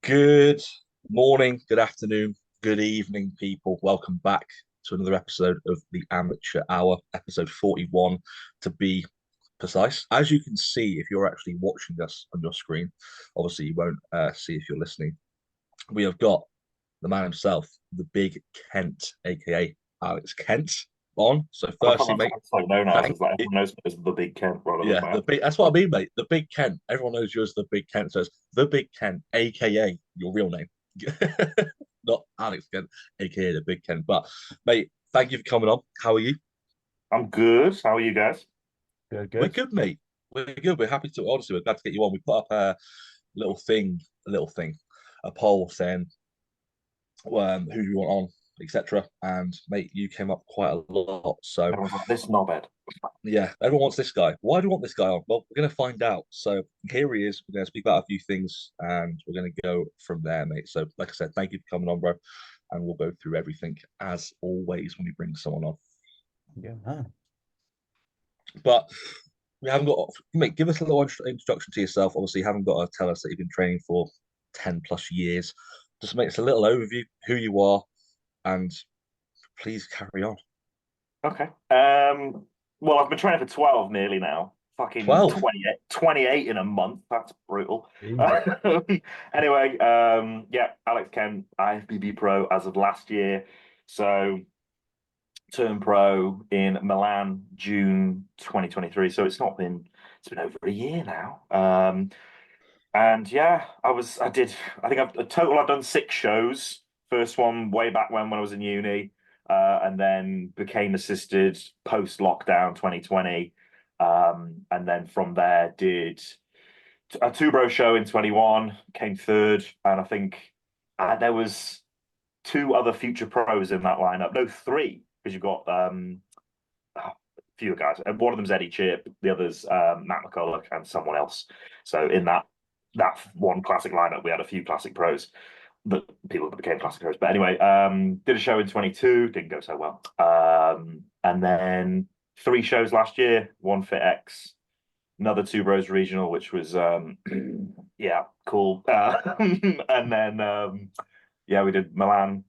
Good morning, good afternoon, good evening, people. Welcome back to another episode of the Amateur Hour, episode 41 to be precise. As you can see, if you're actually watching us on your screen, obviously you won't see if you're listening. We have got the man himself, the Big Kent, aka Alex Kent, on. So, I thought firstly, mate, that's so known as thank is like you. everyone knows me as the Big Kent rather than Yeah, the Matt. big. That's what I mean, mate. The Big Kent. Everyone knows you as the Big Kent. So it's the Big Kent, aka your real name, not Alex Kent, aka the Big Kent. But mate, thank you for coming on. How are you? I'm good. How are you guys? Good, We're good. good, mate. We're good. We're happy to. Honestly, we're glad to get you on. We put up little thing, a little thing, a poll saying who do you want on, etc. And mate, you came up quite a lot. So Everyone's like, this knobhead. yeah, everyone wants this guy. Why do you want this guy on? Well, we're going to find out. So here he is. We're going to speak about a few things and we're going to go from there, mate. So, like I said, thank you for coming on, bro. And we'll go through everything as always when we bring someone on. Yeah. Huh. But we haven't got, mate, give us a little introduction to yourself. Obviously, you haven't got to tell us that you've been training for 10 plus years. Just make us a little overview, who you are, and please carry on. Okay. Well, I've been training for 12 nearly now. Fucking 12. 28 in a month. That's brutal. Jesus. Anyway, yeah, Alex Kent, Ifbb Pro as of last year. So turned pro in Milan, June 2023. So it's been over a year now. And yeah, I think I've done 6 shows. First one way back when I was in uni, and then became assisted post lockdown 2020. And then from there did a two bro show in 21, came third, and I think there was two other future pros in that lineup. No, three, because you've got a few guys. And one of them's Eddie Chip, the other's Matt McCulloch, and someone else. So in that one classic lineup, we had a few classic pros, but people that became classic pros. But anyway, did a show in 22, didn't go so well. And then 3 shows last year, one FitX, another two bros regional, which was yeah, cool. And then yeah, we did Milan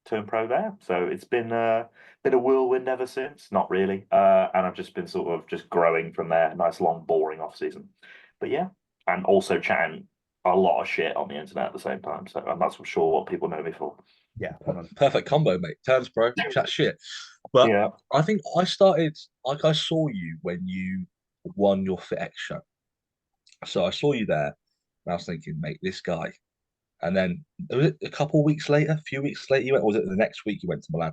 turn pro there. So it's been a whirlwind ever since. Not really. And I've just been sort of just growing from there. Nice long boring off season. But yeah, and also chatting a lot of shit on the internet at the same time. So and that's for sure what people know me for. Yeah. 100. Perfect combo, mate. Turns pro, chat shit. But Yeah. I think I started like I saw you when you won your FitX show. So I saw you there, and I was thinking, mate, this guy. And then was it a couple of weeks later, a few weeks later, you went, or was it the next week you went to Milan?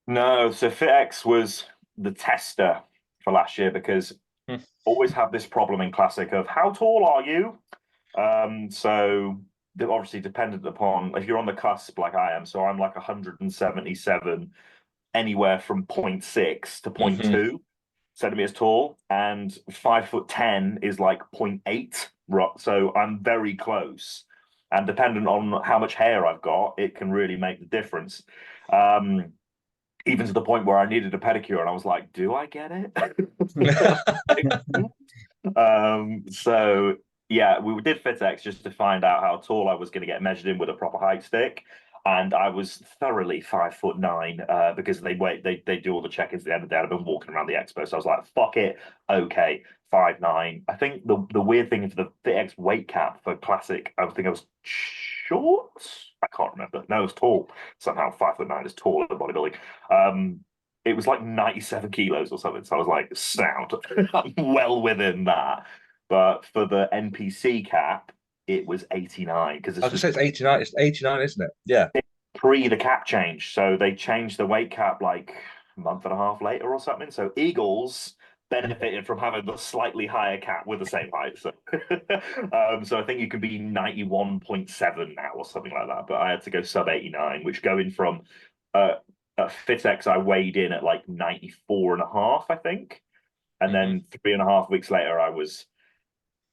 No, so FitX was the tester for last year because Hmm. always have this problem in classic of how tall are you? So they're obviously dependent upon if you're on the cusp like I am. So I'm like 177, anywhere from zero point 0.6 to zero point Mm-hmm. 0.2 centimeters tall, and 5'10" is like zero point 0.8. So I'm very close. And dependent on how much hair I've got, it can really make the difference. Um, Even to the point where I needed a pedicure, and I was like, "Do I get it?" So yeah, we did FitX just to find out how tall I was going to get measured in with a proper height stick, and I was thoroughly 5'9" because they do all the check-ins at the end of the day. I've been walking around the expo, so I was like, "Fuck it, okay, 5'9". I think the weird thing for the FitX weight cap for classic, I think I was short. I can't remember. No, it was tall. Somehow 5'9" is tall in bodybuilding. Um, it was like 97 kilos or something. So I was like, sound. I'm well within that. But for the NPC cap, it was 89 because I this was gonna was say it's 89. It's 89, isn't it? Yeah. pre the cap change. So they changed the weight cap like a month and a half later or something. So Eagles benefited from having the slightly higher cap with the same height. So, so I think you can be 91.7 now or something like that. But I had to go sub 89, which going from uh, at FitX, I weighed in at like 94 and a half, I think. And Hmm. then 3.5 weeks later, I was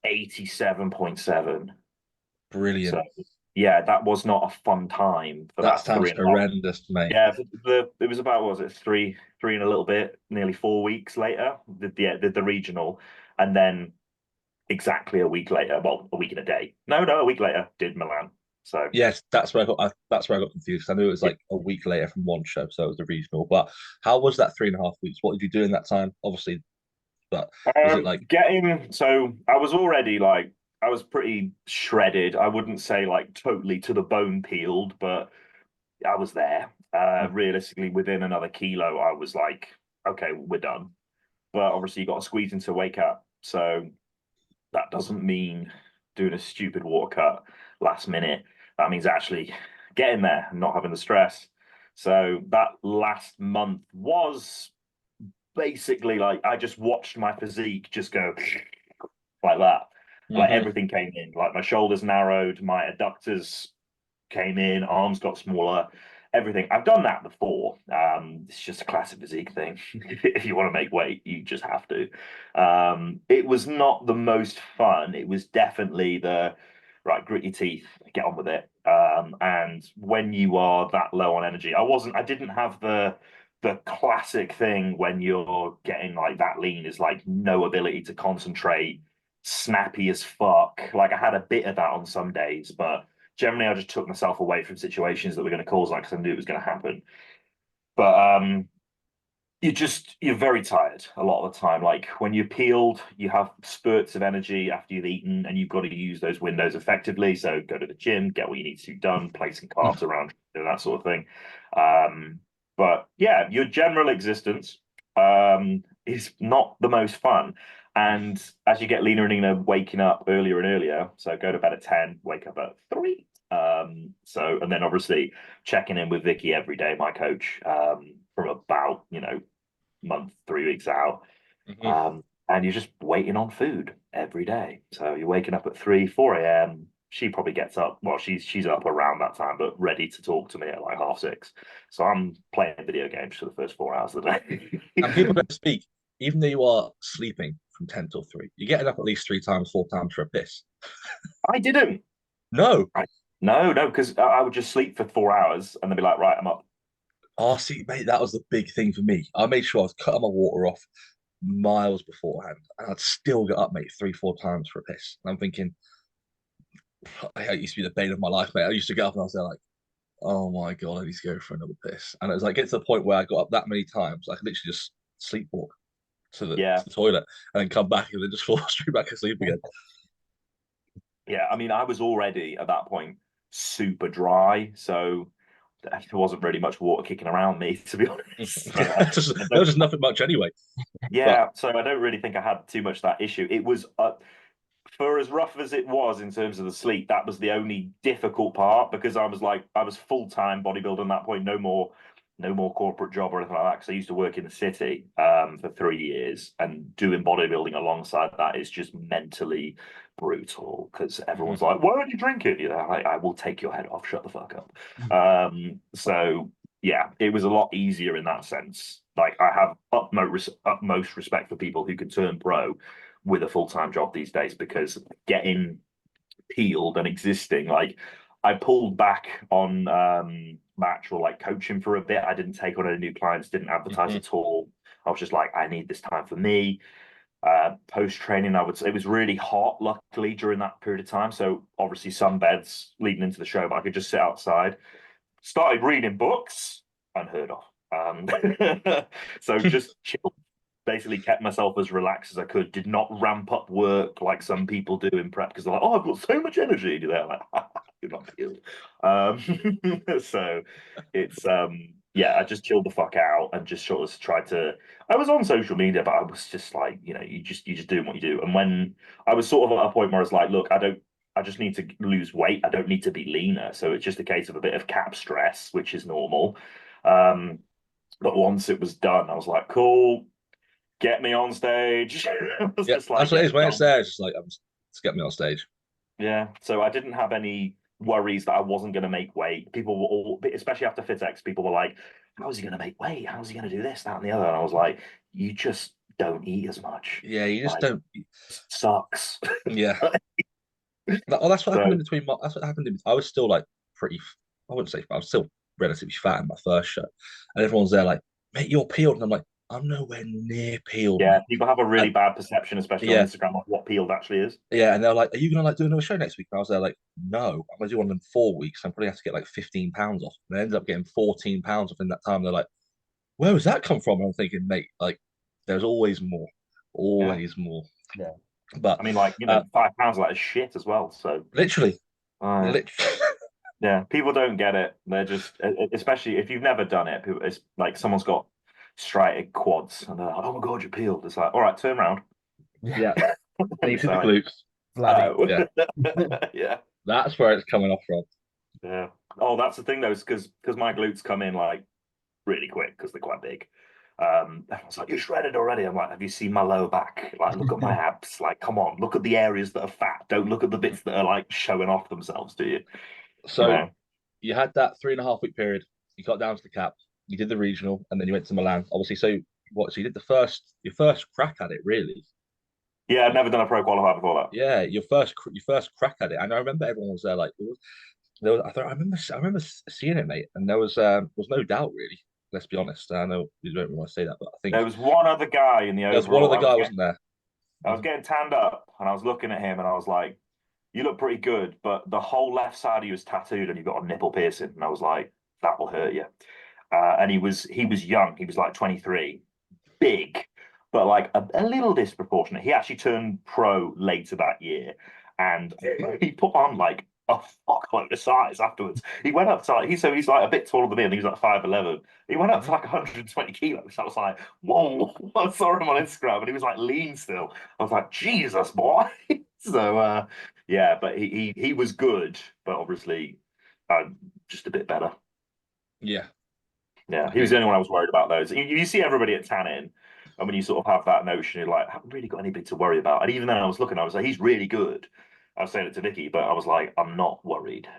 87.7. So Brilliant. yeah, that was not a fun time for That that three sounds and a half. horrendous, mate. Yeah, it was about what was it three and a little bit, nearly 4 weeks later, did the regional, and then exactly a week later, well, a week and a day. No, a week later, did Milan. So Yes, that's where I got confused. I knew it was like a week later from one show, so it was the regional. But how was that 3.5 weeks? What did you do in that time? Obviously, but was it like so I was already like I was pretty shredded. I wouldn't say like totally to the bone peeled, but I was there. Realistically, within another kilo, I was like, okay, we're done. But obviously, you got to squeeze into wake up. So that doesn't mean doing a stupid water cut last minute. That means actually getting there and not having the stress. So that last month was basically like I just watched my physique just go like that. Like Mhm. everything came in. Like my shoulders narrowed, my adductors came in, arms got smaller, everything. I've done that before. It's just a classic physique thing. If you want to make weight, you just have to. It was not the most fun. It was definitely the right, grit your teeth, get on with it. And when you are that low on energy, I didn't have the classic thing when you're getting like that lean is like no ability to concentrate, snappy as fuck. Like I had a bit of that on some days, but generally I just took myself away from situations that were going to cause that because I knew it was going to happen. But you're very tired a lot of the time. Like when you're peeled, you have spurts of energy after you've eaten, and you've got to use those windows effectively. So go to the gym, get what you need to done, place some carbs around, that sort of thing. But yeah, your general existence is not the most fun. And as you get leaner and leaner, waking up earlier and earlier, so go to bed at 10, wake up at 3. So and then obviously checking in with Vicky every day, my coach, from about month, 3 weeks out. Mhm. And you're just waiting on food every day. So you're waking up at 3, 4 a.m. She probably gets up. Well, she's up around that time, but ready to talk to me at like 6:30. So I'm playing video games for the first 4 hours of the day. And people don't speak, even though you are sleeping from 10 till 3. You're getting up at least 3 times, 4 times for a piss. I didn't. No. No, because I would just sleep for 4 hours and then be like, right, I'm up. Oh, see, mate, that was the big thing for me. I made sure I was cutting my water off miles beforehand, and I'd still get up, mate, 3, 4 times for a piss. And I'm thinking, it used to be the bane of my life, mate. I used to get up and I was there like, oh my God, I need to go for another piss. And it was like, get to the point where I got up that many times, I could literally just sleepwalk Yeah. to the toilet and then come back and then just fall straight back asleep again. Yeah. I mean, I was already at that point super dry. So there wasn't really much water kicking around me, to be honest. There was just nothing much anyway. But Yeah, so I don't really think I had too much that issue. It was for as rough as it was in terms of the sleep, that was the only difficult part because I was full-time bodybuilder at that point, no more corporate job or anything like that. Because I used to work in the city for 3 years, and doing bodybuilding alongside that is just mentally brutal because everyone's like, "Why aren't you drinking?" You know, like, I will take your head off. Shut the fuck up. So yeah, it was a lot easier in that sense. Like I have utmost respect for people who can turn pro with a full-time job these days because getting peeled and existing, like I pulled back on my actual like coaching for a bit. I didn't take on any new clients, didn't advertise Mhm. at all. I was just like, I need this time for me. Post training, I would say it was really hot, luckily, during that period of time. So obviously some beds leading into the show, but I could just sit outside. Started reading books, unheard of. So just chill, basically kept myself as relaxed as I could. Did not ramp up work like some people do in prep because they're like, "Oh, I've got so much energy." They're like, "You're not peeled." So it's yeah, I just chilled the fuck out and just sort of tried to. I was on social media, but I was just like, you just doing what you do. And when I was sort of at a point where I was like, look, I just need to lose weight. I don't need to be leaner. So it's just a case of a bit of cap stress, which is normal. Um, but once it was done, I was like, cool, get me on stage. I was Yeah, just like, that's what get it me is. When it's on. there, it's just like, just get me on stage. Yeah. So I didn't have any worries that I wasn't going to make weight. People were all, especially after FitX, people were like, how is he going to make weight? How is he going to do this, that, and the other? And I was like, you just don't eat as much. Yeah, you just Like, don't. it sucks. Yeah, that's what happened So in between. That's what happened. I was still like pretty. I wouldn't say, I was still relatively fat in my first show, and everyone's there like, "Mate, you're peeled," and I'm like, I'm nowhere near peeled, Yeah, mate. people have a really And bad perception, especially on yeah, Instagram, of what peeled actually is. yeah, and they're like, "Are you gonna like do another show next week?" And I was there like, "No, I'm gonna do one in 4 weeks. I'm probably have to get like 15 pounds off." And I ended up getting 14 pounds off in that time. They're like, "Where does that come from?" And I'm thinking, mate, like, there's always more, Yeah. always more. Yeah. But I mean, like, £5 like shit as well. So, literally, uh, literally, yeah, people don't get it. They're just, especially if you've never done it, it's like someone's got striated quads and they're like, oh my God, you're peeled. It's like, all right, turn around. Yeah. yeah. And you see So the like, glutes. Bloody. Yeah, yeah, that's where it's coming off from. yeah. Oh, that's the thing though, is because my glutes come in like really quick because they're quite big. Everyone's like, you're shredded already. I'm like, have you seen my lower back? Like, look at my abs. Like, come on, look at the areas that are fat. Don't look at the bits that are like showing off themselves, do you? You So know? you had that 3.5 week period. You got down to the cap. You did the regional, and then you went to Milan. Obviously, so what? So you did your first crack at it, really. Yeah, I'd never done a pro qualifier before that. Yeah, your first crack at it. And I remember everyone was there. Like there was. I remember seeing it, mate. And there was no doubt, really. Let's be honest. I know you don't really want to say that, but I think There was one other guy in the there was one overall. other guy wasn't there. I was getting tanned up, and I was looking at him, and I was like, "You look pretty good, but the whole left side of you is tattooed, and you've got a nipple piercing." And I was like, "That will hurt you." And he was young. He was like 23, big, but like a little disproportionate. He actually turned pro later that year, and he put on like a fuckload of size afterwards. He went up to like he's like a bit taller than me, and he's like 5'11". He went up to Mhm. like 120 kilos. I was like, whoa! I saw him on Instagram, and he was like lean still. I was like, Jesus, boy. So yeah, but he was good, but obviously just a bit better. Yeah, Yeah, I he was the think only one I was worried about those. You see everybody at Tannin, and when you sort of have that notion, you're like, I haven't really got anything to worry about. And even then, I was looking, I was like, he's really good. I was saying it to Vicky, but I was like, I'm not worried,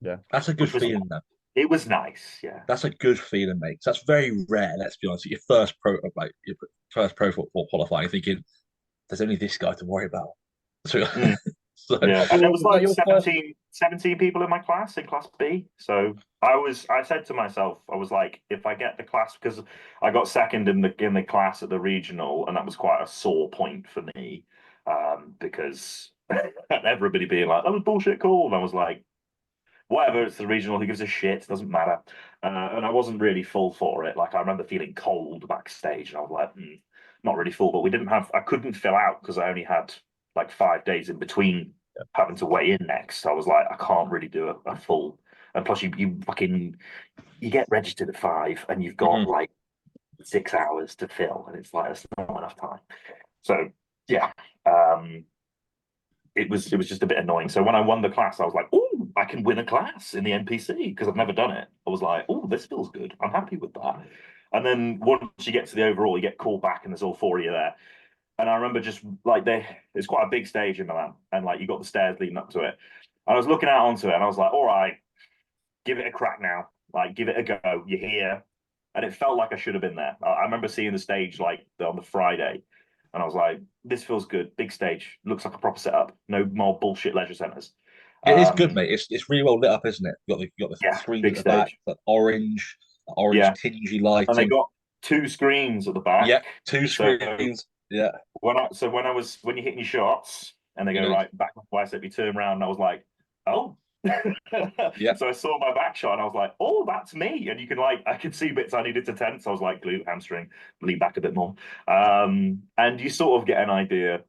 Yeah. that's a good which was feeling, though. it was nice. Yeah, That's a good feeling, mate. 'Cause that's very rare. Let's be honest. Your first pro football qualifying, you're thinking there's only this guy to worry about. So, Mm, so yeah. And there was Was that like your first? 17 people in my class in class B. So I said to myself, I was like, if I get the class, because I got second in the class at the regional, and that was quite a sore point for me, because everybody being like, that was bullshit cool. And I was like, whatever, it's the regional, who gives a shit, doesn't matter. And I wasn't really full for it. Like I remember feeling cold backstage, and I was like, not really full. But I couldn't fill out because I only had like 5 days in between having to weigh in next. So I was like, I can't really do a full. And plus, you get registered at 5, and you've got mhm. like 6 hours to fill, and it's like that's not enough time. So yeah, it was just a bit annoying. So when I won the class, I was like, "Oh, I can win a class in the NPC," because I've never done it. I was like, "Oh, this feels good. I'm happy with that." And then once you get to the overall, you get called back, and there's all 4 of you there. And I remember just like it's quite a big stage in Milan, and like you got the stairs leading up to it. And I was looking out onto it, and I was like, "All right, give it a crack now. Like, give it a go. You're here." And it felt like I should have been there. I remember seeing the stage like on the Friday, and I was like, "This feels good. Big stage. Looks like a proper setup. No more bullshit leisure centers." It is good, Um, mate. It's really well lit up, isn't it? You got the yeah, screens big at the back, stage. the orange Yeah, tingy and they lighting. got 2 screens at the Yeah, back. two So screens. Yeah, when you're hitting your shots and they you go know. right back bicep, you turn around, and I was like, oh. Yeah, So I saw my back shot, and I was like, oh, that's me. And I could see bits I needed to tense. I was like, glute, hamstring, lean back a bit more. And you sort of get an idea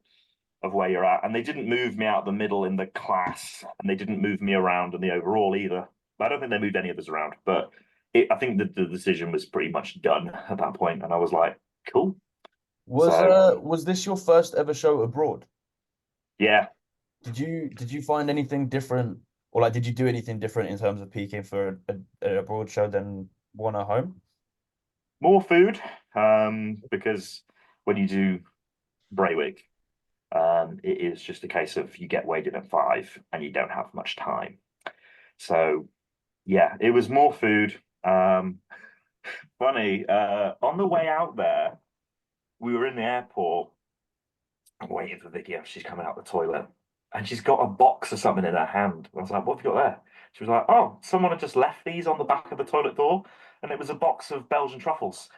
of where you're at. And they didn't move me out the middle in the class, and they didn't move me around in the overall either. I don't think they moved any of us around, but I think the decision was pretty much done at that point, and I was like, cool. So Was this your first ever show abroad? yeah, Did you find anything different, or like did you do anything different in terms of peaking for a abroad show than one at home? more food, because when you do Braywick, it is just a case of you get weighed in at 5 and you don't have much time. So yeah, it was more food. Funny, on the way out there, we were in the airport waiting for Vicky. She's coming out the toilet, and she's got a box or something in her hand. I was like, "What have you got there?" She was like, "Oh, someone had just left these on the back of the toilet door, and it was a box of Belgian truffles."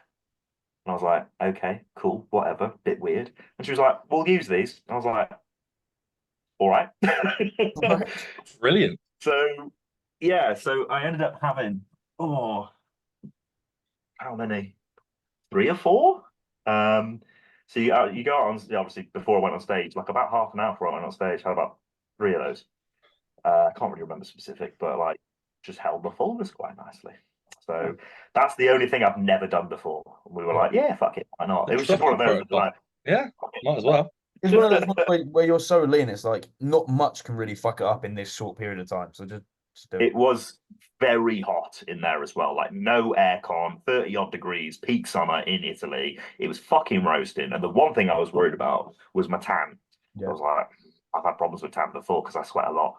And I was like, okay, cool, whatever, bit weird. And she was like, we'll use these. And I was like, all right. Right. Brilliant. So yeah, so I ended up having how many? 3 or 4. So you go on obviously before I went on stage, like about half an hour before I went on stage, I had about 3 of those. I can't really remember specific, but like just held the fullness quite nicely. So that's the only thing I've never done before. And we were like, yeah, fuck it, why not? It was just one of those that Protocol. like, Yeah, fuck it. might as well. It's one of those ones where you're so lean, it's like not much can really fuck it up in this short period of time. So just do it. It was very hot in there as well, like no aircon, 30 odd degrees, peak summer in Italy. It was fucking roasting. And the one thing I was worried about was my tan. I Yeah. was like, I've had problems with tan before because I sweat a lot.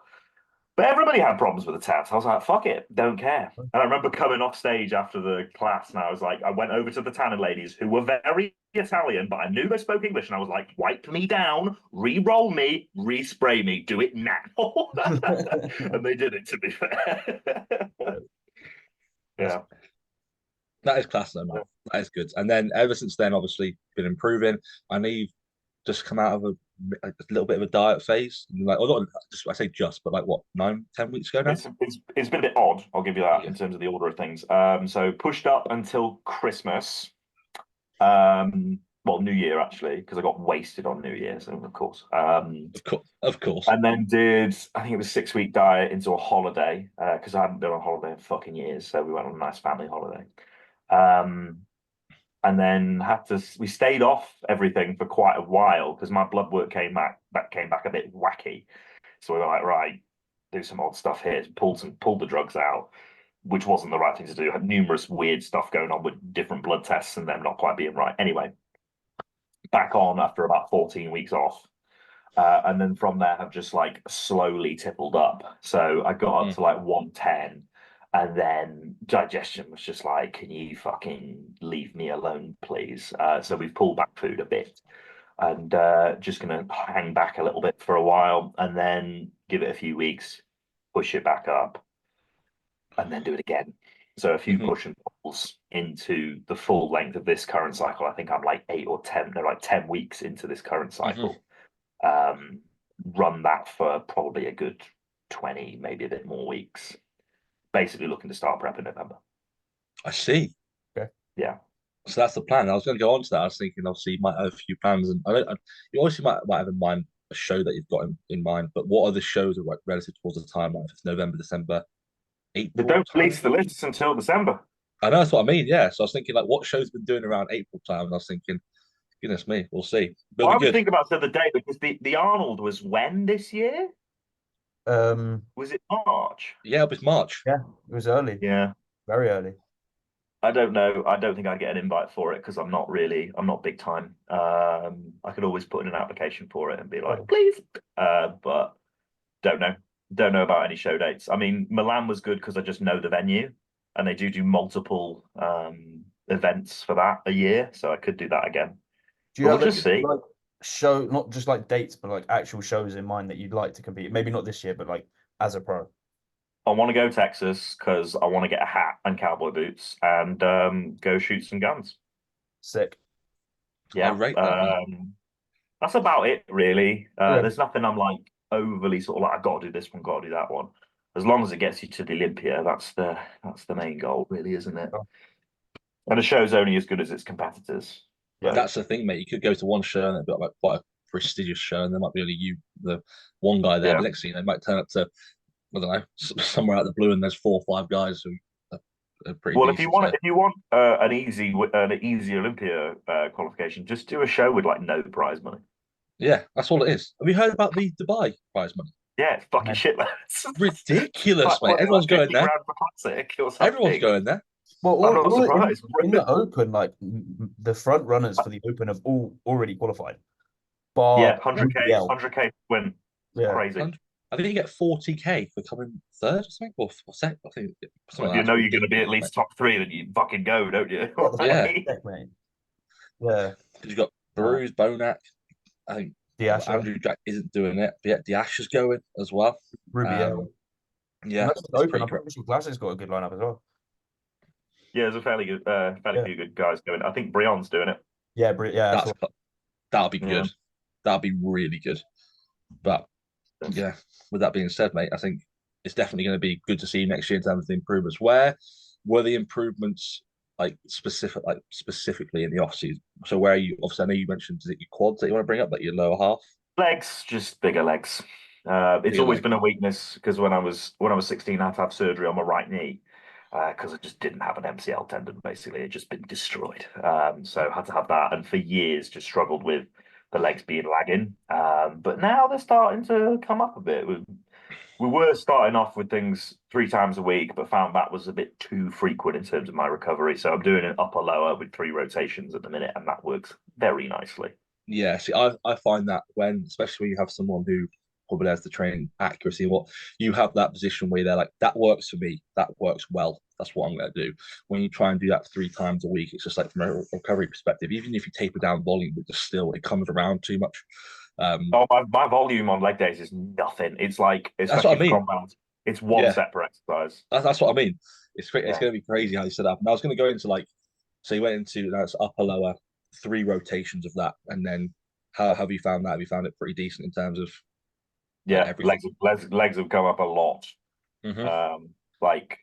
But everybody had problems with the tan. So I was like, fuck it, don't care. And I remember coming off stage after the class and I was like, I went over to the tanner ladies who were very Italian, but I knew they spoke English. And I was like, wipe me down, re-roll me, re-spray me, do it now. And they did it, to be fair. Yeah. That is class though, man. That is good. And then ever since then, obviously, been improving. I know you've just come out of a little bit of a diet phase. Like, or not just I say just, but like what, 9, 10 weeks ago now? It's been a bit odd, I'll give you that, Yeah. in terms of the order of things. So pushed up until Christmas. Well, New Year actually, because I got wasted on New Year, so of course. Of course. And then I think it was 6 week diet into a holiday, because I hadn't been on holiday in fucking years. So we went on a nice family holiday. And then we stayed off everything for quite a while because my blood work came back a bit wacky. So we were like, right, do some odd stuff here, pull the drugs out, which wasn't the right thing to do. Had numerous weird stuff going on with different blood tests and them not quite being right. Anyway, back on after about 14 weeks off. And then from there, I've just like slowly tippled up. So I got up to like 110. And then digestion was just like, can you fucking leave me alone, please? So we've pulled back food a bit and just going to hang back a little bit for a while and then give it a few weeks, push it back up, and then do it again. So a few push and pulls into the full length of this current cycle. I think I'm like 10 weeks into this current cycle. Run that for probably a good 20, maybe a bit more weeks. Basically looking to start prep in November. I see. Okay. Yeah. So that's the plan. I was going to go on to that. I was thinking, obviously, you might have a few plans, and you obviously might have in mind a show that you've got in mind. But what are the shows that are like relative towards the time? Like if it's November, December, They April. don't release the lists until December. I know that's what I mean. Yeah. So I was thinking, like, what shows been doing around April time? And I was thinking, goodness me, we'll see. Well, I was thinking about the other day because the Arnold was when this year? Was it March? Yeah, it was March. Yeah, it was early. Yeah. Very early. I don't know. I don't think I'd get an invite for it because I'm not big time. I could always put in an application for it and be like, please. But don't know. Don't know about any show dates. I mean, Milan was good because I just know the venue and they do multiple events for that a year. So I could do that again. Do you But have we'll just see. like show, not just like dates, but like actual shows in mind that you'd like to compete? Maybe not this year, but like as a pro. I want to go Texas because I want to get a hat and cowboy boots and go shoot some guns. Sick. Yeah. I rate that. That's about it, really. Yeah. There's nothing I'm like overly sort of like, I've got to do this one, got to do that one. As long as it gets you to the Olympia, that's the main goal, really, isn't it? Oh. And the show's only as good as its competitors. But So, that's the thing, mate. You could go to one show and it'd be like quite a prestigious show, and there might be only the one guy there. Yeah. But next thing you know, they might turn up to, I don't know, somewhere out the blue, and there's 4 or 5 guys who are pretty well, decent. if you want an easy Olympia qualification, just do a show with like no prize money. Yeah, that's all it is. Have you heard about the Dubai prize money? Yeah, it's fucking Yeah. shit, man. Ridiculous, mate. Everyone's going there. Everyone's going there. Well, I'm not surprised. in the Open, like the front runners for the Open have all already qualified. Bar Yeah, 100k, UBL. 100k win. Yeah. Crazy. I think you get 40k for coming third, I think, or second. I think. Well, if you know you're going to be at least top 3, then you fucking go, don't you? Yeah. Sick, mate. Yeah. Because you've got Bruce, Bonac. I think Andrew Jack isn't doing it, but yeah, Diash is going as well. Rubiel. Yeah, Open. I'm pretty sure Classic's got a good lineup as well. Yeah, there's a fairly few good guys doing it. I think Brion's doing it. Yeah, yeah. That'll be Yeah. good. That'll be really good. But yeah, with that being said, mate, I think it's definitely going to be good to see next year in terms of the improvements. Where were the improvements specifically in the off season? So where are you? Obviously, I know you mentioned, is it your quads that you want to bring up, like your lower half? Legs, just bigger legs. It's Bigger always leg. been a weakness because when I was 16, I had to have surgery on my right knee because I just didn't have an MCL tendon. Basically, it just been destroyed. So I had to have that, and for years just struggled with the legs being lagging. But now they're starting to come up a bit. We were starting off with things 3 times a week, but found that was a bit too frequent in terms of my recovery. So I'm doing an upper lower with 3 rotations at the minute, and that works very nicely. Yeah, see, I find that when, especially when you have someone who probably has the training accuracy, and what you have that position where they're like, that works for me, that works well. That's what I'm going to do. When you try and do that 3 times a week, it's just like from a recovery perspective, even if you taper down volume, it just still it comes around too much. Oh, my volume on leg days is nothing. It's like, That's what especially I for mean. compounds, it's one Yeah, set per exercise. that's what I mean. It's Yeah. going to be crazy how you set up. And I was going to go into like, so you went into that's upper lower 3 rotations of that, and then how have you found that? Have you found it pretty decent in terms of Yeah, everything? legs have come up a lot. Hmm. Like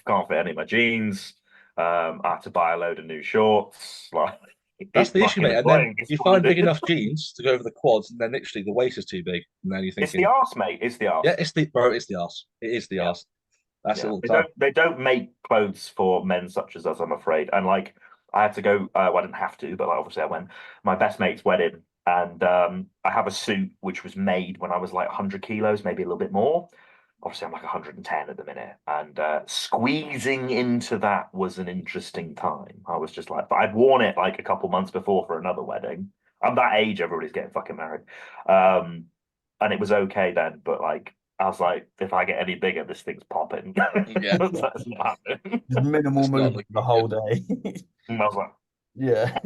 can't fit any of my jeans. I had to buy a load of new shorts. Like That's it's the issue, fucking mate. And then annoying. It's you what find it big is. enough jeans to go over the quads, and then literally the waist is too big, and then you're It's the thinking, arse, mate. It's the yeah, arse. it's the bro, it's the arse. It is the Yeah. arse. That's it Yeah, all the time. they don't make clothes for men such as us, I'm afraid. And like, I had to go. Well, I didn't have to, but like, obviously, I went. My best mate's wedding, and I have a suit which was made when I was like 100 kilos, maybe a little bit more. Obviously, I'm like 110 at the minute, and squeezing into that was an interesting time. I was just like, but I'd worn it like a couple months before for another wedding. I'm that age; everybody's getting fucking married, and it was okay then. But like, I was like, if I get any bigger, this thing's popping. Yeah, That's not happening. Just minimal it's not movement the looking whole good. day. And I was like, Yeah.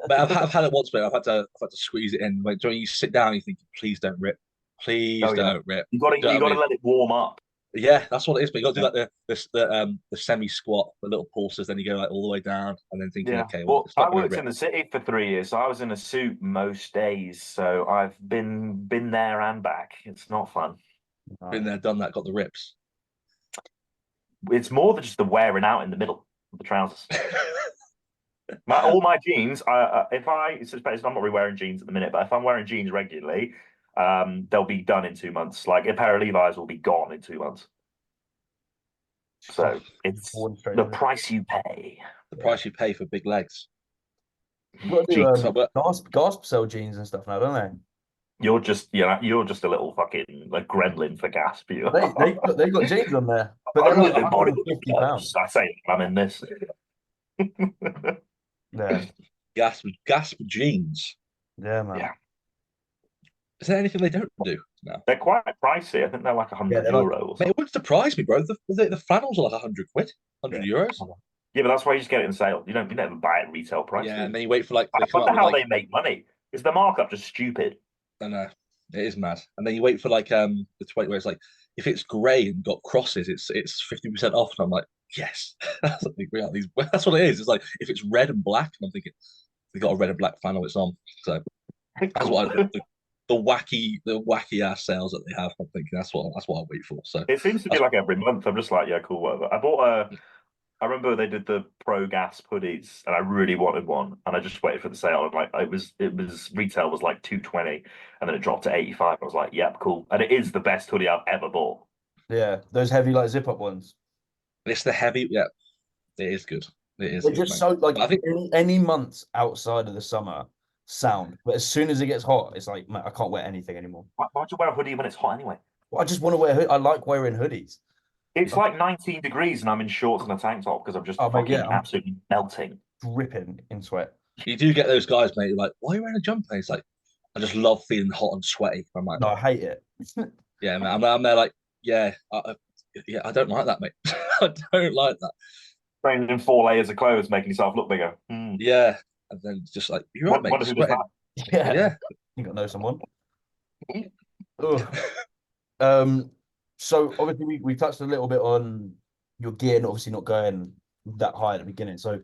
But I've had it once, but I've had to squeeze it in. Like, when you sit down, you think, please don't rip, please oh yeah, don't rip. Do you you know got what I to mean? let it warm up. Yeah, that's what it is. But you got to do Yeah. like the semi squat, the little pulses, then you go like all the way down, and then thinking, Yeah. okay, well, Well, it's I not going to worked rip. in the city for 3 years, so I was in a suit most days. So I've been there and back. It's not fun. Been there, done that, got the rips. It's more than just the wearing out in the middle of the trousers. All my jeans, I'm not really wearing jeans at the minute, but if I'm wearing jeans regularly, they'll be done in 2 months. Like a pair of Levi's will be gone in 2 months. So it's Worn straight the through. price you pay. The Yeah. price you pay for big legs. You got to do Jeans. gasp cell jeans and stuff now, don't they? You're just a little fucking like gremlin for gasp. You They got jeans on there, but they're I'm like with the body. 150 pounds. I say I'm in this. Yeah, Gasp jeans. yeah, man. Yeah, Is there anything they don't do now? they're quite pricey. I think they're like Yeah, 100 they're like euro or Mate, something. it wouldn't surprise me, bro. The flannels are like 100 quid, 100 Yeah. euros. Yeah, but that's why you just get it in sale. You never buy it at retail price. Yeah, and then you wait for like I they come out wonder with how like they make money. Is the markup just stupid? I know it is mad. And then you wait for like the 20 where it's like if it's grey and got crosses, it's 50% off. And I'm like, yes, that's what that's what it is. It's like if it's red and black, and I'm thinking they got a red and black flannel, it's on. So that's Cool. what the wacky ass sales that they have. I'm thinking that's what I wait for. So It seems to be that's like every month. I'm just like, yeah, cool, whatever. I remember they did the Pro Gas hoodies, and I really wanted one, and I just waited for the sale. And like it was retail was like 220, and then it dropped to 85. I was like, yep, cool. And it is the best hoodie I've ever bought. Yeah, those heavy like zip up ones. it's the heavy. Yeah, it is good. It is They're good, just mate. so like But I think any months outside of the summer sound, but as soon as it gets hot, it's like, man, I can't wear anything anymore. Why'd you wear a hoodie when it's hot anyway? Well, I just want to wear. I like wearing hoodies. It's like 19 degrees, and I'm in shorts and a tank top because I'm just Oh, mate, yeah, fucking I'm absolutely melting. dripping in sweat. you do get those guys, mate. You're like, why are you wearing a jumper? And it's like, I just love feeling hot and sweaty. I'm like, No, I hate it. yeah, man. I'm there like, yeah, yeah. I don't like that, mate. I don't like that. Wearing in 4 layers of clothes, making yourself look bigger. Yeah, and then it's just like, you're right, mate. Wonder You're who does sweating. that. Yeah, Yeah. you got to know someone. Ugh. Um, so obviously we touched a little bit on your gear, and obviously not going that high at the beginning. So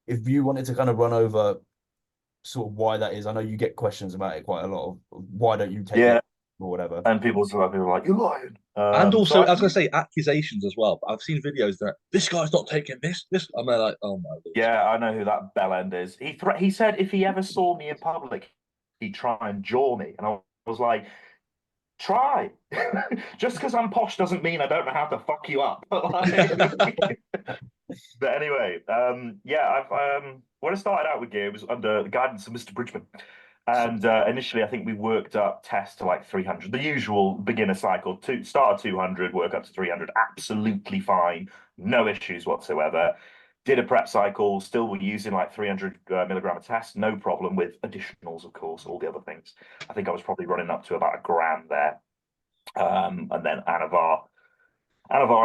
if you wanted to kind of run over sort of why that is, I know you get questions about it quite a lot of why don't you take Yeah, it or whatever. and people are like, "You're lying." And So also, I was going to say accusations as well. But I've seen videos that this guy's not taking this. This, I'm like, oh my lord. yeah, I know who that bellend is. He said if he ever saw me in public, he'd try and jaw me, and I was like, try. Just because I'm posh doesn't mean I don't know how to fuck you up. But anyway, yeah, I've when I started out with gear, it was under the guidance of Mr. Bridgman. And initially, I think we worked up tests to like 300, the usual beginner cycle. Start at 200, work up to 300, absolutely fine, no issues whatsoever. Did a prep cycle, still were using like 300 milligram a test, no problem with additionals, of course, all the other things. I think I was probably running up to about a gram there. And then Anavar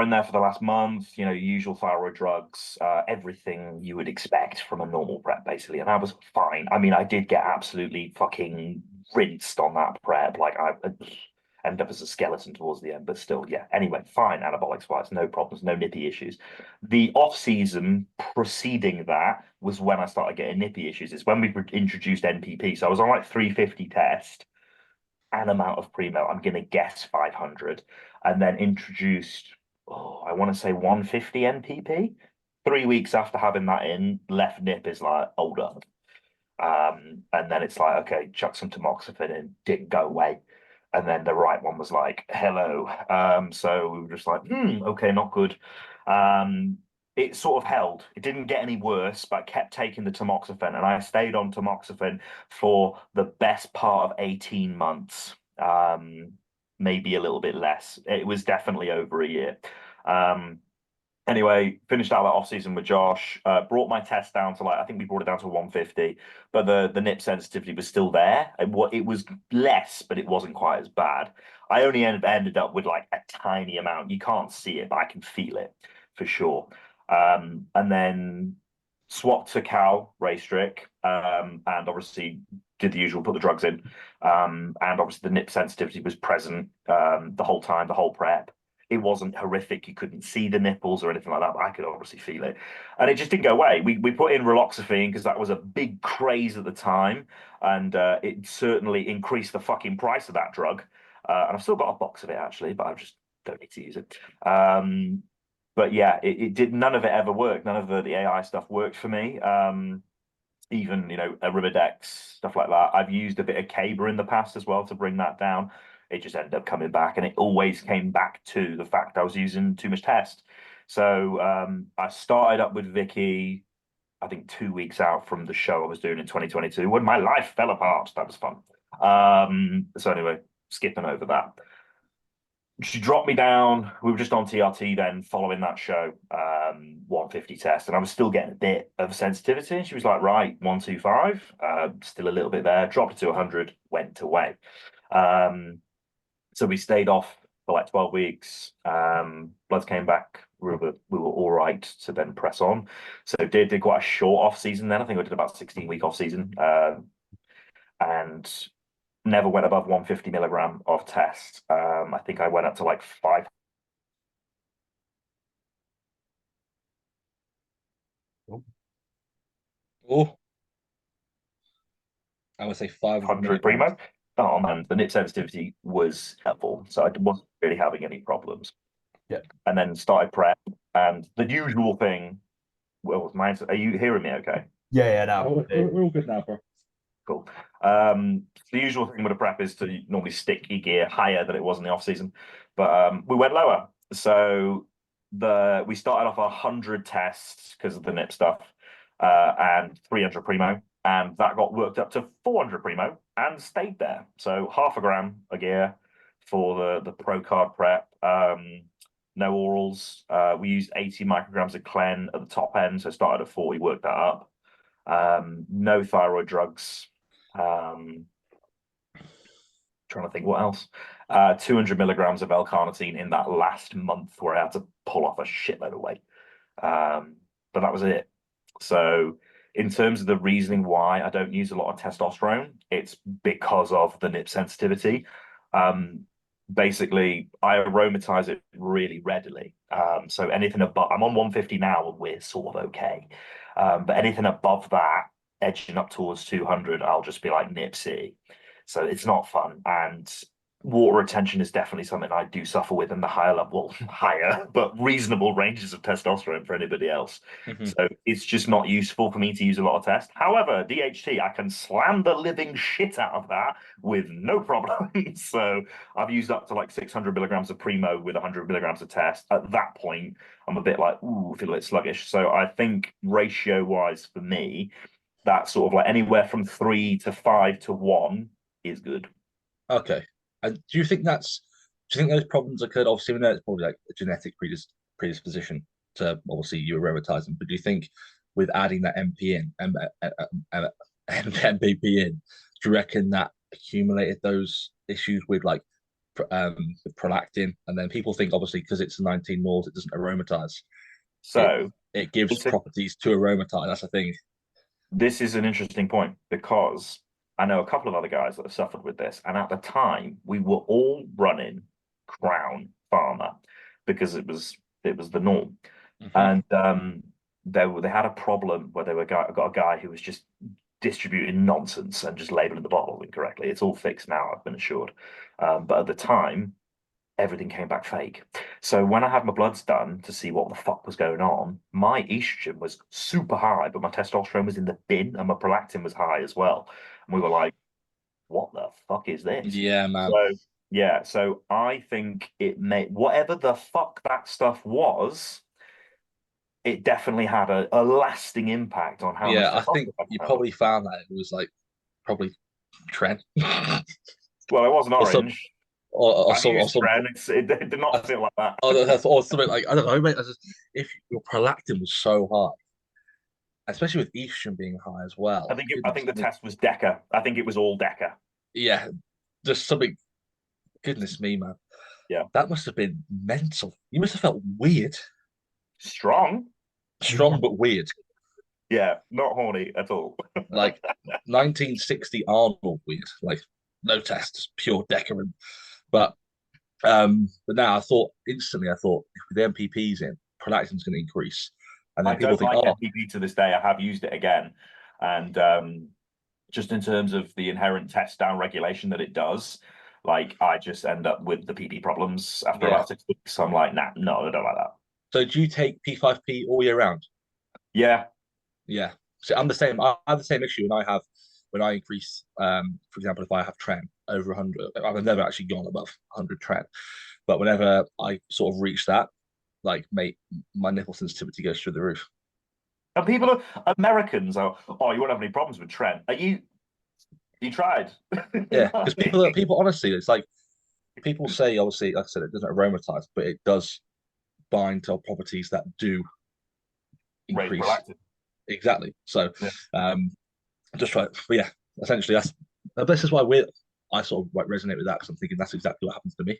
in there for the last month, usual thyroid drugs, everything you would expect from a normal prep, basically. And I was fine. I mean, I did get absolutely fucking rinsed on that prep. Like, I ended up as a skeleton towards the end, but still, yeah. Anyway, fine, anabolics wise, no problems, no nippy issues. The off season preceding that was when I started getting nippy issues. It's when we introduced NPP. So I was on like 350 test, an amount of primo, I'm going to guess 500, and then introduced, I want to say 150 NPP. 3 weeks after having that in, left nip is like, hold up. And then it's like, okay, chuck some tamoxifen in, didn't go away. And then the right one was like, hello. So we were just like, okay, not good. It sort of held. It didn't get any worse, but I kept taking the tamoxifen, and I stayed on tamoxifen for the best part of 18 months, maybe a little bit less. It was definitely over a year. Anyway, finished out that off season with Josh. Brought my test down to I think we brought it down to 150, but the nip sensitivity was still there. It was less, but it wasn't quite as bad. I only ended up with like a tiny amount. You can't see it, but I can feel it for sure. And then swapped to Cal Raystrick, and obviously did the usual, put the drugs in, and obviously the nip sensitivity was present the whole time, the whole prep. It wasn't horrific. You couldn't see the nipples or anything like that, but I could obviously feel it. And it just didn't go away. We put in raloxifene because that was a big craze at the time. And it certainly increased the fucking price of that drug. And I've still got a box of it, actually, but I just don't need to use it. But yeah, it did. None of it ever worked. None of the AI stuff worked for me. Even, Arimadex, stuff like that. I've used a bit of Caber in the past as well to bring that down. It just ended up coming back, and it always came back to the fact I was using too much test. So I started up with Vicky, I think 2 weeks out from the show I was doing in 2022 when my life fell apart. That was fun. So anyway, skipping over that. She dropped me down. We were just on TRT then following that show, 150 test, and I was still getting a bit of sensitivity. And she was like, right, 125, still a little bit there, dropped it to 100, went away. So we stayed off for like 12 weeks. Bloods came back. We were all right to then press on. So did quite a short off season then. I think I did about 16-week off season, and never went above 150 milligram of test. I think I went up to like 5. Oh, I would say 500 100 milligrams. primo. Oh man, the nip sensitivity was helpful, so I wasn't really having any problems. Yeah. And then started prep, and the usual thing. Well, are you hearing me? Okay. Yeah, no. We're all good now, bro. Cool. The usual thing with a prep is to normally stick your gear higher than it was in the off season, but we went lower. So we started off 100 tests because of the nip stuff, and 300 primo, and that got worked up to 400 primo and stayed there. So half a gram a gear for the pro card prep. No orals. We used 80 micrograms of Clen at the top end, so started at 40, worked that up. No thyroid drugs. Trying to think what else. 200 milligrams of L-carnitine in that last month where I had to pull off a shitload of weight. But that was it. So in terms of the reasoning why I don't use a lot of testosterone, it's because of the nip sensitivity. basically I aromatize it really readily. So anything above, I'm on 150 now, and we're sort of okay. But anything above that, edging up towards 200, I'll just be like nip city. So it's not fun. And water retention is definitely something I do suffer with in the higher level, higher, but reasonable ranges of testosterone for anybody else. So it's just not useful for me to use a lot of test. However, DHT, I can slam the living shit out of that with no problem. So I've used up to like 600 milligrams of Primo with 100 milligrams of test. At that point, I'm a bit like, ooh, feel a bit sluggish. So I think ratio wise for me, that sort of like anywhere from 3 to 5 to 1 is good. Okay. And do you think those problems occurred? Obviously, we know it's probably like a genetic predisposition to obviously you aromatizing, but do you think with adding that MP in, MPP in, do you reckon that accumulated those issues with like with prolactin? And then people think obviously because it's 19 moles, it doesn't aromatize. So it gives properties to aromatize. That's the thing. This is an interesting point because I know a couple of other guys that have suffered with this, and at the time we were all running Crown Farmer because it was the norm, and they had a problem where got a guy who was just distributing nonsense and just labeling the bottle incorrectly. It's all fixed now, I've been assured, but at the time everything came back fake. So when I had my bloods done to see what the fuck was going on, my estrogen was super high, but my testosterone was in the bin and my prolactin was high as well. And we were like, what the fuck is this? Yeah, man. So yeah, so I think it made whatever the fuck that stuff was, it definitely had a lasting impact on how much I think testosterone I you felt. probably found that it was like probably Trent. Well, it wasn't or some orange. or I some or used some Tren. It did not feel like that. or something like I don't know, mate. If your prolactin was so high, especially with estrogen being high as well. I think the test was Deca. I think it was all Deca. Yeah, just something. Goodness me, man. Yeah. That must have been mental. You must have felt weird. Strong. Strong but weird. Yeah, not horny at all. Like 1960 Arnold weird. Like no test, just pure decadent. But now I thought if with MPPs in, prolactin's going to increase. And then I people don't think, like oh, MPP to this day. I have used it again. And just in terms of the inherent test down regulation that it does, like I just end up with the PP problems after yeah. about 6 weeks. So I'm like, nah, no, I don't like that. So do you take P5P all year round? Yeah. Yeah. So I'm the same. I have the same issue, and I have when I increase, for example, if I have tren over 100, I've never actually gone above 100 tren, but whenever I sort of reach that, like, mate, my nipple sensitivity goes through the roof. And people are Americans are, oh, you won't have any problems with Trent. You tried? Yeah, because people honestly, it's like people say obviously, like I said, it doesn't aromatize, but it does bind to properties that do Raise increase. prolactin. Exactly. So, Yeah. just try. But yeah, essentially, this is why I sort of like resonate with that because I'm thinking that's exactly what happens to me.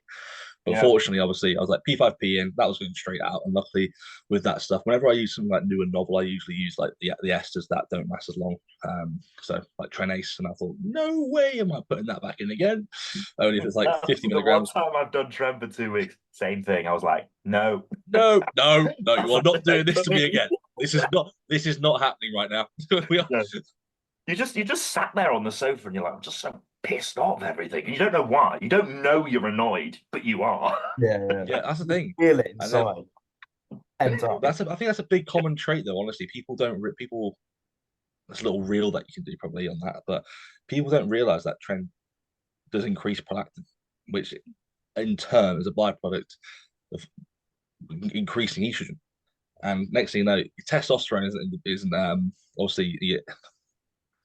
But Yeah. fortunately, obviously, I was like P5P in, that was going straight out. And luckily, with that stuff, whenever I use something like new and novel, I usually use like the esters that don't last as long. So like Trenace, and I thought, no way am I putting that back in again. Only if it's like 50 The one milligrams. time I've done Trent for 2 weeks, same thing. I was like, no, No, you are not doing this for to me again. This is not happening right now. We are. No. You just sat there on the sofa and you're like, I'm just so pissed off everything. And you don't know why. You don't know you're annoyed, but you are. Yeah. Yeah, that's the thing. Feel it And then inside. Ends up. I think that's a big common trait, though. Honestly, people. There's a little reel that you can do probably on that, but people don't realize that trend does increase prolactin, which in turn is a byproduct of increasing estrogen. And next thing you know, testosterone isn't obviously your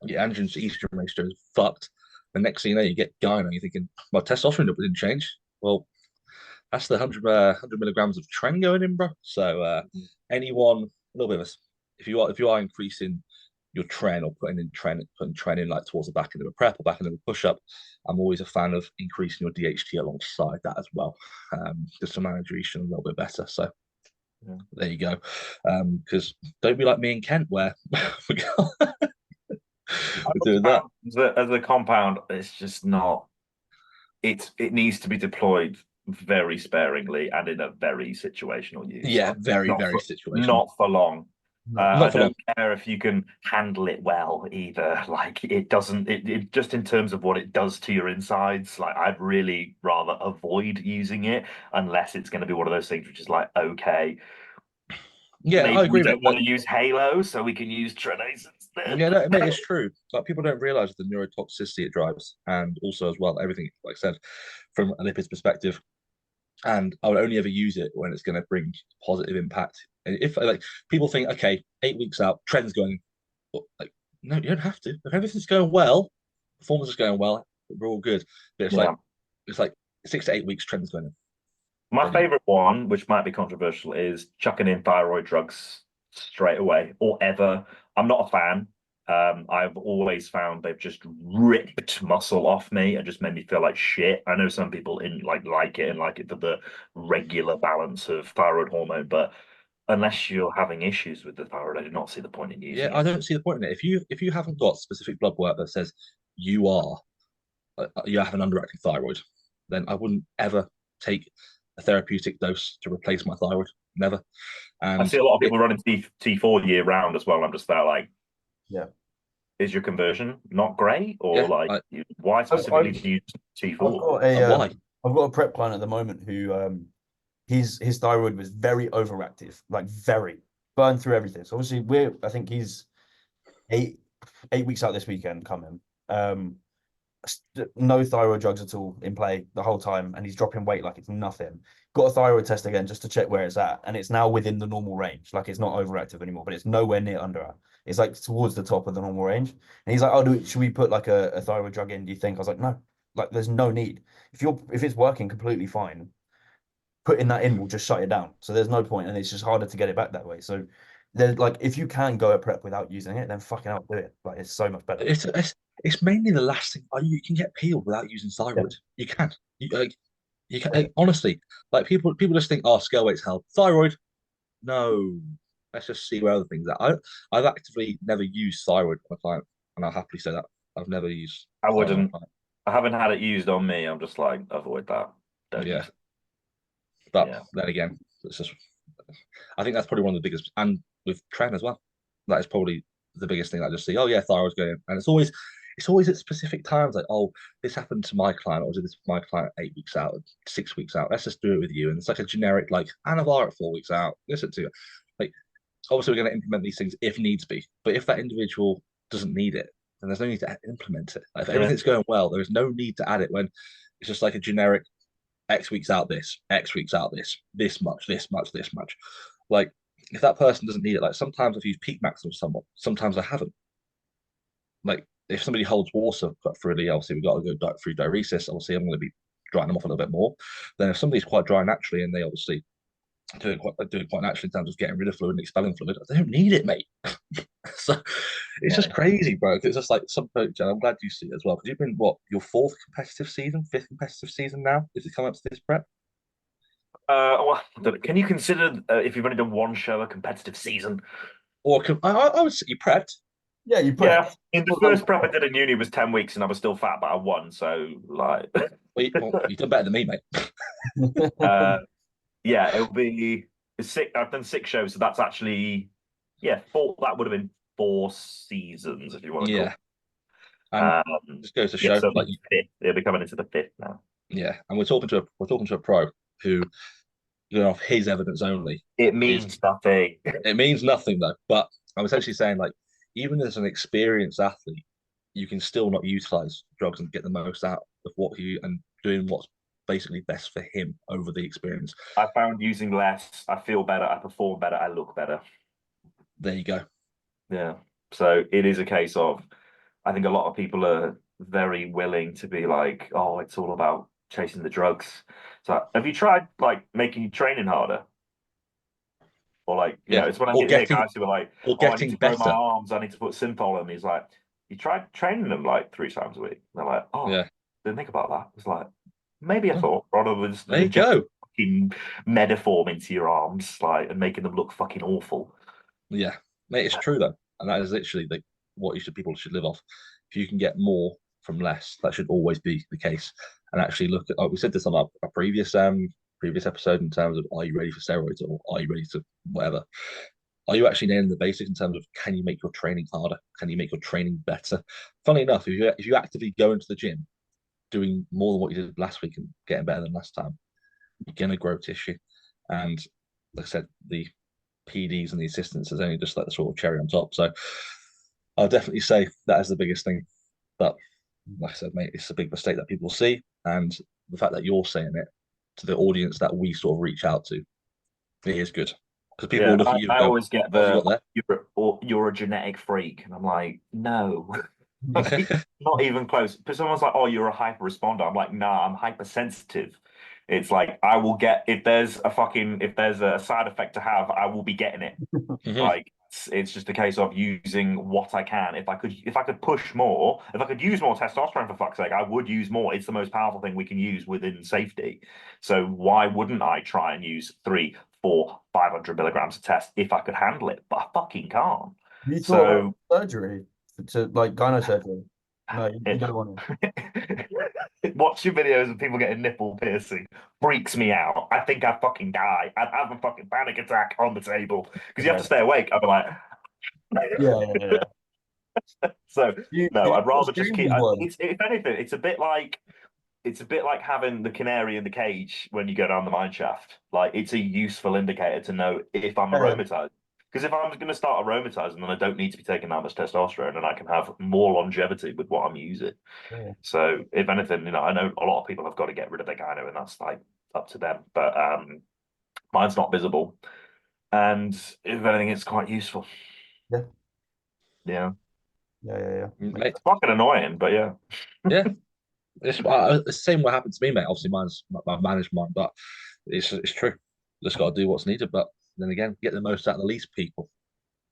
androgen to estrogen ratio is fucked. The next thing you know, you get gyno, you're thinking, my testosterone didn't change. Well, that's the 100 milligrams of tren going in, bro. So anyone, a little bit of if you are increasing your tren or putting tren in like towards the back end of a prep or back end of a push up, I'm always a fan of increasing your DHT alongside that as well, just to manage your estrogen a little bit better. So there you go. Because don't be like me and Kent where we're doing that. As a compound, it's just not. it needs to be deployed very sparingly and in a very situational use. Yeah, very, Not very for, situational. not for long. No. I Not for long. don't care if you can handle it well either. Like it doesn't. It just in terms of what it does to your insides. Like I'd really rather avoid using it unless it's going to be one of those things which is like, okay, Yeah, I maybe we agree, mate. don't want to use Halo, so we can use Trenase instead. Yeah, no, mate, it's true. Like people don't realize the neurotoxicity it drives, and also as well everything, like I said, from a lipids perspective. And I would only ever use it when it's going to bring positive impact. And if like people think, okay, 8 weeks out, trend's going, well, like no, you don't have to. If everything's going well, performance is going well, we're all good. But Yeah. it's like 6 to 8 weeks, trend's going. My favorite one, which might be controversial, is chucking in thyroid drugs straight away or ever. I'm not a fan. I've always found they've just ripped muscle off me and just made me feel like shit. I know some people in like it and like it for the regular balance of thyroid hormone, but unless you're having issues with the thyroid, I do not see the point in Yeah, using I it. don't see the point in it. If you haven't got specific blood work that says you are you have an underactive thyroid, then I wouldn't ever take a therapeutic dose to replace my thyroid. Never. I And see a lot of people running T4 year round as well. I'm just there like, Yeah. is your conversion not great, or yeah, like why specifically do you use I've T4? got a why? I've got a prep client at the moment who his thyroid was very overactive, like very burned through everything. So obviously I think he's eight 8 weeks out this weekend coming. No thyroid drugs at all in play the whole time, and he's dropping weight like it's nothing. Got a thyroid test again just to check where it's at, and it's now within the normal range. Like it's not overactive anymore, but it's nowhere near under it. It's like towards the top of the normal range. And he's like, "Oh, should we put like a thyroid drug in? Do you think?" I was like, "No, like there's no need. If it's working completely fine, putting that in will just shut it down. So there's no point, and it's just harder to get it back that way. So there's like if you can go a prep without using it, then fucking hell, do it. Like it's so much better." It's mainly the last thing. You can get peeled without using Yeah. thyroid. You can. You can honestly. Like people just think, oh, scale weight's held. Thyroid, no. Let's just see where other things are. I've actively never used thyroid on a client, and I'll happily say that I've never used I thyroid on a wouldn't. client. I haven't had it used on me. I'm just like, avoid that. Don't Yeah, use it. but Yeah. then again, it's just. I think that's probably one of the biggest, and with Tren as well. That is probably the biggest thing I just see. Oh yeah, thyroid's going, and it's always at specific times. Like, oh, this happened to my client, or did this to my client 8 weeks out, 6 weeks out. Let's just do it with you. And it's like a generic, like Anavar at 4 weeks out. Listen to it. Like, obviously, we're going to implement these things if needs be. But if that individual doesn't need it, then there's no need to implement it. Like, if everything's going well, there is no need to add it when it's just like a generic X weeks out this, X weeks out this much, this much, this much. Like, if that person doesn't need it, like sometimes I've used peak max on someone, sometimes I haven't. Like, if somebody holds water freely, obviously we've got to go through diuresis. Obviously, I'm going to be drying them off a little bit more. Then if somebody's quite dry naturally and they obviously do it quite naturally in terms of getting rid of fluid and expelling fluid, I don't need it, mate. So it's just crazy, bro. It's just like some coach, and I'm glad you see it as well because you've been what your fourth competitive season, fifth competitive season now. Is it coming up to this prep? Well, can you consider if you've only done one show a competitive season? Or I would say you prepped. Yeah, you prep. Yeah. In the first prep I did in uni was 10 weeks and I was still fat, but I won. So like Well, you've done better than me, mate. yeah, it'll be six. I've done 6 shows, so that's actually four. That would have been 4 seasons if you want to call. Yeah, and just goes to show, so like, fifth. It'll be coming into the fifth now. yeah, and we're talking to a pro who, off his evidence only, It means nothing. it means nothing though. But I'm essentially saying, like, even as an experienced athlete, you can still not utilize drugs and get the most out of what he and doing what's basically best for him over the experience. I found using less, I feel better, I perform better, I look better. There you go. Yeah. So it is a case of, I think a lot of people are very willing to be like, oh, it's all about chasing the drugs. So have you tried like making your training harder? Or like, it's when I hear guys who are like, oh, I need to grow my arms, I need to put Synthol in. He's like, you tried training them like 3 times a week. And they're like, oh, yeah, didn't think about that. It's like, maybe I thought, rather than just there you go. Fucking Mediform into your arms, like, and making them look fucking awful. Yeah, mate, it's true though, and that is literally what people should live off. If you can get more from less, that should always be the case. and actually look at, like we said this on our previous episode in terms of, are you ready for steroids, or are you ready to whatever? Are you actually nailing the basics in terms of, can you make your training harder? Can you make your training better? Funny enough, if you actively go into the gym doing more than what you did last week and getting better than last time, you're gonna grow tissue. And like I said, the PDs and the assistants is only just like the sort of cherry on top. So I'll definitely say that is the biggest thing. But like I said, mate, it's a big mistake that people see, and the fact that you're saying it to the audience that we sort of reach out to, it is good, because people Yeah, will look at you and I go, always get "What have you got you're a genetic freak, and I'm like, no, Yeah. not even close. But someone's like, oh, you're a hyper responder. I'm like, nah, I'm hypersensitive. It's like I will get if there's a side effect to have, I will be getting it. there?" Like it's just a case of using what I can. If I could push more, if I could use more testosterone, for fuck's sake, I would use more. It's the most powerful thing we can use within safety. So why wouldn't I try and use 3, 4, 500 milligrams of test if I could handle it? But I fucking can't. You thought So about surgery to like gyno surgery? No, you if don't want watching videos of people getting nipple piercing freaks me out. I think I'd fucking die. I'd have a fucking panic attack on the table because you have it. to stay awake. I'd be like, Yeah. so no, I'd What rather just stream keep. you on? It's, if anything, it's a bit like having the canary in the cage when you go down the mine shaft. Like it's a useful indicator to know if I'm Yeah. aromatized. Because if I'm going to start aromatizing, then I don't need to be taking that much testosterone, and I can have more longevity with what I'm using. Yeah. So if anything, I know a lot of people have got to get rid of their gyno, and that's like up to them. But mine's not visible, and if anything, it's quite useful. Yeah. Yeah, Makes Mate, it's fucking annoying, but yeah. yeah, it's the same what happened to me, mate. Obviously, I've managed mine, but it's true. Just got to do what's needed. But then again, get the most out of the least people,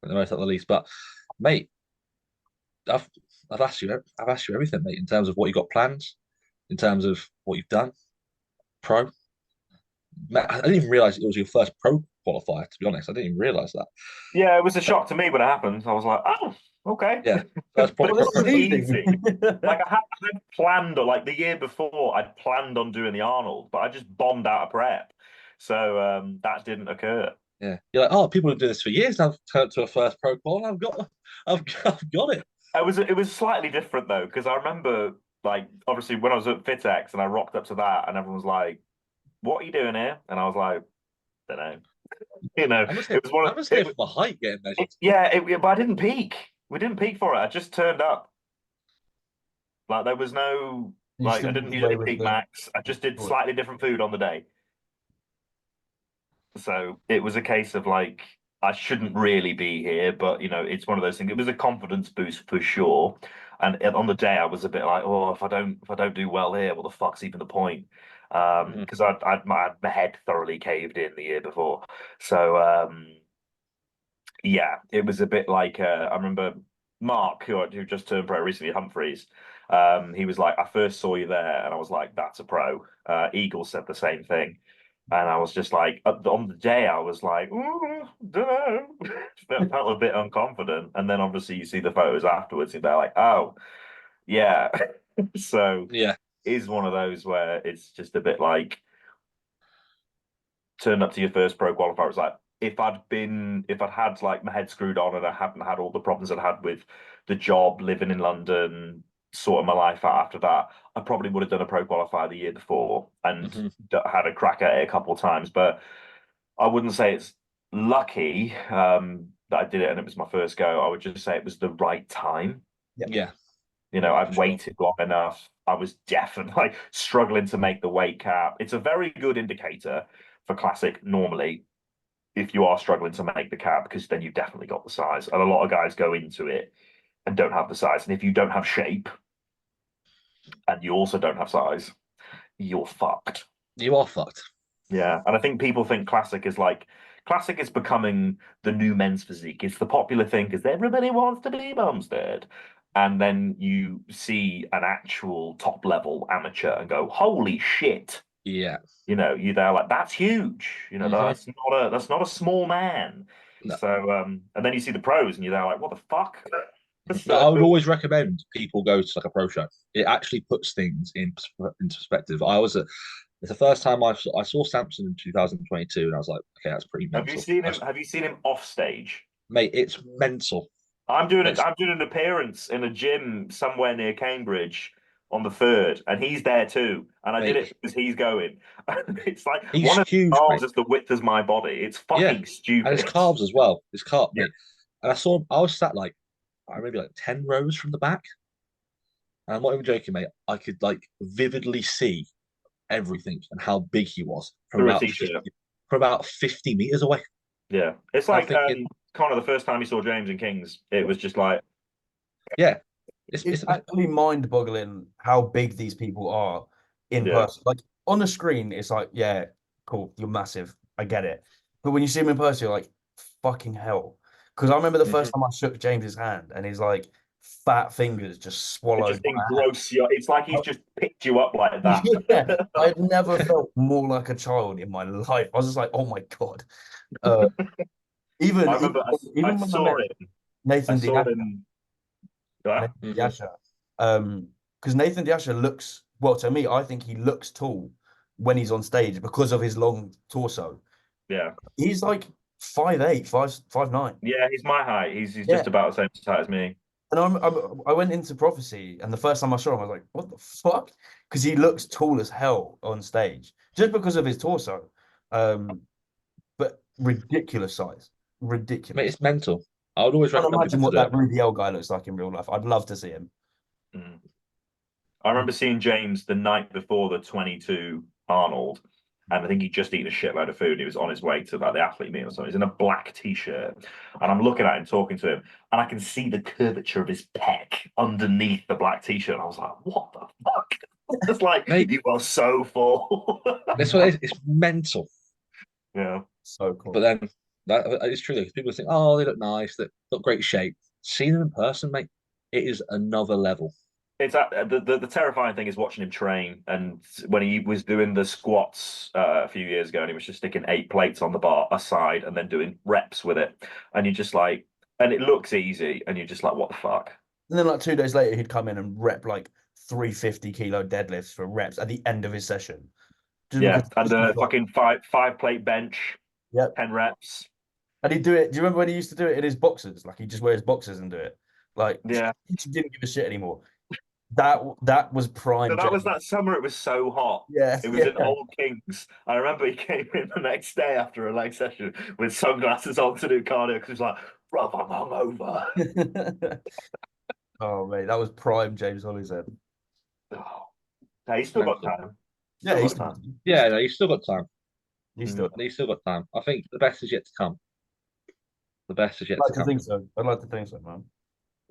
get the most out of the least. But mate, I've I've asked you everything, mate, in terms of what you got planned, in terms of what you've done, pro. Mate, I didn't even realize it was your first pro qualifier. To be honest, I didn't even realize that. Yeah, it was a shock to me when it happened. I was like, oh, okay. Yeah, first But proper it Well, pro. this is wasn't easy. easy. Like I had planned, or like the year before, I'd planned on doing the Arnold, but I just bombed out of prep. So that didn't occur. Yeah, you're like, oh, people have been doing this for years. I've turned to a first pro qual. I've got it. It was slightly different though, because I remember like obviously when I was at Fitex and I rocked up to that and everyone was like, what are you doing here? And I was like, don't know. It was one I of was here for my height getting measured. but I didn't peak. We didn't peak for it. I just turned up. Like there was no You like I still didn't get use away any with peak the. max. I just did slightly different food on the day. So it was a case of like I shouldn't really be here, but it's one of those things. It was a confidence boost for sure. And on the day, I was a bit like, oh, if I don't do well here, what the fuck's even the point? Mhm. Because my head thoroughly caved in the year before. So yeah, it was a bit like I remember Mark, who just turned pro recently, Humphreys. He was like, I first saw you there, and I was like, that's a pro. Eagle said the same thing. And I was just like, on the day, I was like, don't know. Felt a bit unconfident. And then obviously you see the photos afterwards, and they're like, oh, yeah. So Yeah. is one of those where it's just a bit like, turn up to your first pro qualifier. It's like, if I'd had like my head screwed on and I hadn't had all the problems I'd had with the job, living in London, sorting my life out after that, I probably would have done a pro qualifier the year before and Hmm. had a crack at it a couple of times. But I wouldn't say it's lucky that I did it and it was my first go. I would just say it was the right time. Yeah. For I'd sure. waited long enough. I was definitely like, struggling to make the weight cap. It's a very good indicator for classic normally if you are struggling to make the cap, because then you've definitely got the size. And a lot of guys go into it and don't have the size. And if you don't have shape and you also don't have size, you're fucked. You are fucked. Yeah. And I think people think classic is becoming the new men's physique. It's the popular thing because everybody wants to be Bumstead. And then you see an actual top level amateur and go, holy shit. Yeah. You're there like that's huge. Hmm. That's not a small man. No. So and then you see the pros and you're there like, what the fuck? No, I would So, always recommend people go to like a pro show. It actually puts things into perspective. It's the first time I saw Samson in 2022, and I was like, okay, that's pretty have you mental. seen him? Have you seen him off stage? Mate, it's mental. I'm doing it. It's I'm doing an appearance in a gym somewhere near Cambridge on the 3rd, and he's there too. And I did mate, it because he's going. It's like he's one of huge, his arms mate. is the width of my body. It's Yeah, fucking and his stupid. calves as well. His calf, Yeah. mate. And I saw him. I was sat like maybe like 10 rows from the back. And I'm not even joking, mate. I could like vividly see everything and how big he was Through a t-shirt. from about 50 meters away. Yeah, it's And I'm like thinking, Connor. The first time he saw James and Kings, it was just like, yeah, It's it's actually mind-boggling how big these people are in yeah, person. Like on the screen, it's like, yeah, cool, you're massive. I get it. But when you see him in person, you're like, fucking hell. Because I remember the first Mhm. time I shook James's hand and his like fat fingers just it swallowed just my hand. engross you. It's like he's just picked you up like that. Yeah, I had never felt more like a child in my life. I was just like, oh my God. Uh, even, I even remember I even when I saw met him. I Nathan saw Diaz, him. Yeah, Nathan Mhm. Diasha. Because Nathan Diasha looks well to me. I think he looks tall when he's on stage because of his long torso. yeah, He's like 5'8", 5'9". yeah. He's my height. He's Yeah, just about the same height as me. and I went into Prophecy, and the first time I saw him, I was like, "What the fuck?" Because he looks tall as hell on stage, just because of his torso. Um, but ridiculous size, Mate, ridiculous. it's mental. I would always I can't recommend people imagine to what do it. that Ruby L guy looks like in real life. I'd love to see him. Mm. I remember seeing James the night before the 22 Arnold, and I think he'd just eaten a shitload of food. He was on his way to like the athlete meet or something. He's in a black t-shirt, and I'm looking at him, talking to him, and I can see the curvature of his pec underneath the black t-shirt. And I was like, "What the fuck?" It's like Mate, you are so full. that's what it is. It's mental. Yeah, So But cool. then that is true. Because people think, oh, they look nice, they look great shape. Seeing them in person, mate, it is another level. it's the terrifying thing is watching him train. And when he was doing the squats a few years ago, and he was just sticking 8 plates on the bar aside and then doing reps with it, and you're just like, and it looks easy, and you're just like, what the fuck? And then like 2 days later, he'd come in and rep like 350 kilo deadlifts for reps at the end of his session. Just Yeah, because and the fucking five plate bench, yep. 10 reps. And he'd do it. Do you remember when he used to do it in his boxers? Like he'd just wear his boxers and do it. Like Yeah. he just didn't give a shit anymore. That was So prime that was James. that summer. It was so hot. Yeah, It was yeah. in Old Kings. I remember he came in the next day after a leg session with sunglasses on to do cardio because he was like, "Bro, I'm hungover." Oh mate, that was prime James Hollingshead. Oh, hey, he's still got Mental. time. Yeah, Still got time. Yeah, no, you've still got time. he's Mm. still. You've still got time. I think the best is yet to come. The best is yet I'd to like to come. think so. I'd like to think so, man.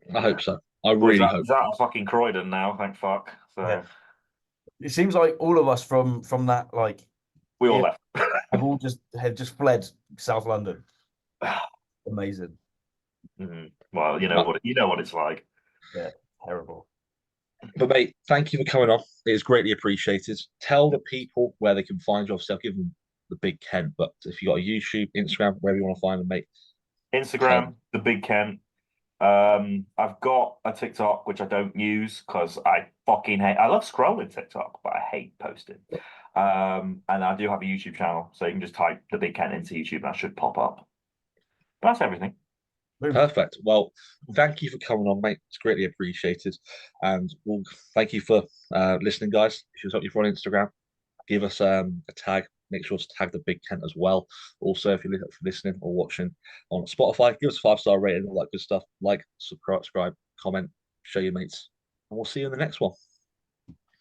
I Yeah. hope so. I Well, really hope he's so. out of fucking Croydon now, thank fuck. Yeah. So It seems like all of us from that like we all era left. have all just fled South London. Amazing. Well, But, you know what it's like. Yeah, terrible. but mate, thank you for coming on. It is greatly appreciated. Tell the people where they can find you. Obviously, I'll give them the big Kent, but if you got a YouTube, Instagram, wherever you want to find them, mate, tell them. Instagram, the Big Ken. I've got a TikTok which I don't use because I fucking hate. I love scrolling TikTok, but I hate posting. And I do have a YouTube channel, so you can just type the Big Ken into YouTube and that should pop up. But that's everything. Boom. Perfect. Well, thank you for coming on, mate. It's greatly appreciated. And we'll thank you for listening, guys. If you're on Instagram, give us a tag. Make sure to tag the Big Kent as well. Also, if you're listening or watching on Spotify, give us a 5-star rating, all that good stuff. Like, subscribe, comment, show your mates, and we'll see you in the next one.